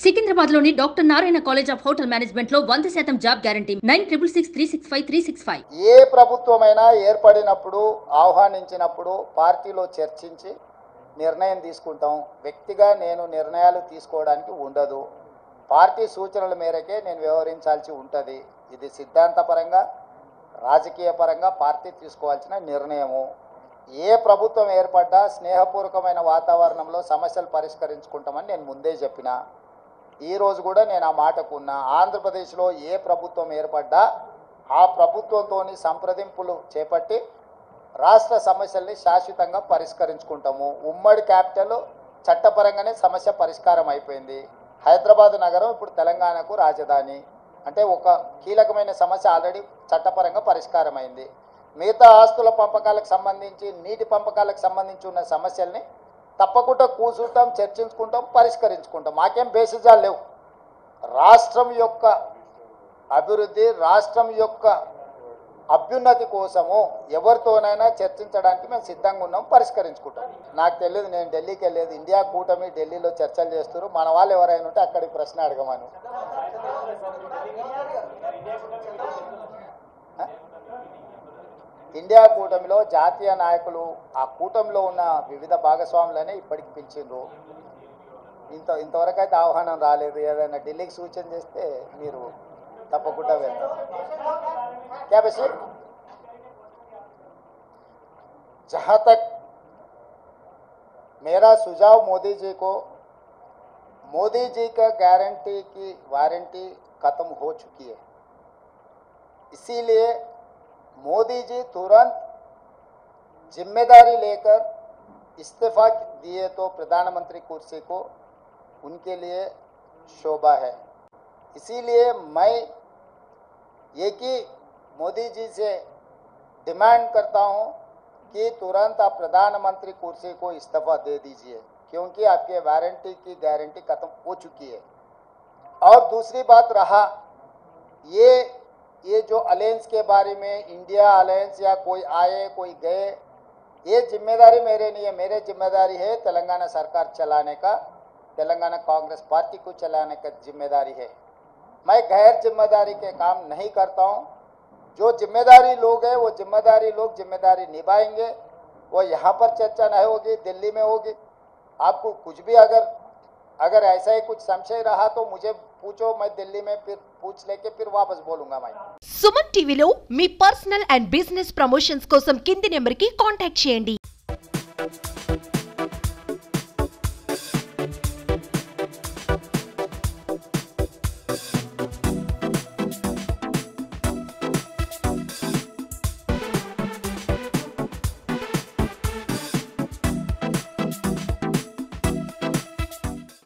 సికింద్రాబాద్లోని doctor Narayana college of hotel management లో 100% job guarantee 966365 ఏ ప్రభుత్వమైనా ఏర్పడినప్పుడు ఆహ్వానించినప్పుడు పార్టీలో చర్చించి నిర్ణయం తీసుకుంటాం. వ్యక్తిగా నేను నిర్ణయాలు తీసుకోవడానికి ఉండదు. పార్టీ సూచనల మేరకే నేను వ్యవహరించాల్సి ఉంటుంది. ఇది సిద్ధాంతపరంగా రాజకీయ పరంగా పార్టీ తీసుకోవాల్సిన నిర్ణయము. ఏ ప్రభుత్వం ఏర్పడ్డా స్నేహపూర్వకమైన వాతావరణంలో సమస్యలు పరిష్కరించుకుంటామని నేను ముందే చెప్పిన. ఈరోజు కూడా నేను ఆ మాటకు ఉన్నా. ఆంధ్రప్రదేశ్లో ఏ ప్రభుత్వం ఏర్పడ్డా ఆ ప్రభుత్వంతో సంప్రదింపులు చేపట్టి రాష్ట్ర సమస్యల్ని శాశ్వతంగా పరిష్కరించుకుంటాము. ఉమ్మడి క్యాపిటల్ చట్టపరంగానే సమస్య పరిష్కారం అయిపోయింది. హైదరాబాద్ నగరం ఇప్పుడు తెలంగాణకు రాజధాని. అంటే ఒక కీలకమైన సమస్య ఆల్రెడీ చట్టపరంగా పరిష్కారం అయింది. మిగతా ఆస్తుల పంపకాలకు సంబంధించి నీటి పంపకాలకు సంబంధించి ఉన్న సమస్యల్ని తప్పకుండా కూర్చుంటాం, చర్చించుకుంటాం, పరిష్కరించుకుంటాం. మాకేం బేసిజాలు లేవు. రాష్ట్రం యొక్క అభివృద్ధి, రాష్ట్రం యొక్క అభ్యున్నతి కోసము ఎవరితోనైనా చర్చించడానికి మేము సిద్ధంగా ఉన్నాం, పరిష్కరించుకుంటాం. నాకు తెలియదు, నేను ఢిల్లీకి వెళ్ళలేదు. ఇండియా కూటమి ఢిల్లీలో చర్చలు చేస్తారు. మన వాళ్ళు ఎవరైనా ఉంటే అక్కడికి ప్రశ్న అడగమని. ఇండియా కూటమిలో జాతీయ నాయకులు ఆ కూటమిలో ఉన్న వివిధ భాగస్వాములనే ఇప్పటికి పిలిచిండ్రు. ఇంతవరకు అయితే ఆహ్వానం రాలేదు. ఏదైనా ఢిల్లీకి సూచన చేస్తే మీరు తప్పకుండా వెళ్తారు. క్యాబేసి जहाँ तक मेरा सुझाव मोदी जी को, मोदी जी का गारंटी की वारंटी खत्म हो चुकी है. इसीलिए मोदी जी तुरंत जिम्मेदारी लेकर इस्तीफा दिए तो प्रधानमंत्री कुर्सी को उनके लिए शोभा है. इसीलिए मैं एक ही मोदी जी से डिमांड करता हूं कि तुरंत आप प्रधानमंत्री कुर्सी को इस्तीफा दे दीजिए, क्योंकि आपके वारंटी की गारंटी खत्म हो चुकी है. और दूसरी बात रहा ये जो अलायंस के बारे में, इंडिया अलायंस या कोई आए कोई गए, ये जिम्मेदारी मेरे नहीं है. मेरे जिम्मेदारी है तेलंगाना सरकार चलाने का, तेलंगाना कांग्रेस पार्टी को चलाने का जिम्मेदारी है. मैं गैर जिम्मेदारी के काम नहीं करता हूँ. जो जिम्मेदारी लोग हैं वो जिम्मेदारी लोग जिम्मेदारी निभाएंगे. वो यहाँ पर चर्चा नहीं होगी, दिल्ली में होगी. आपको कुछ भी अगर ऐसा ही कुछ संशय रहा तो मुझे पूछो, मैं दिल्ली में फिर पूछ लेके फिर वापस बोलूंगा. मैं సుమన్ టీవీలో మీ పర్సనల్ అండ్ బిజినెస్ ప్రమోషన్స్ కోసం కింది నెంబర్కి కాంటాక్ట్ చేయండి.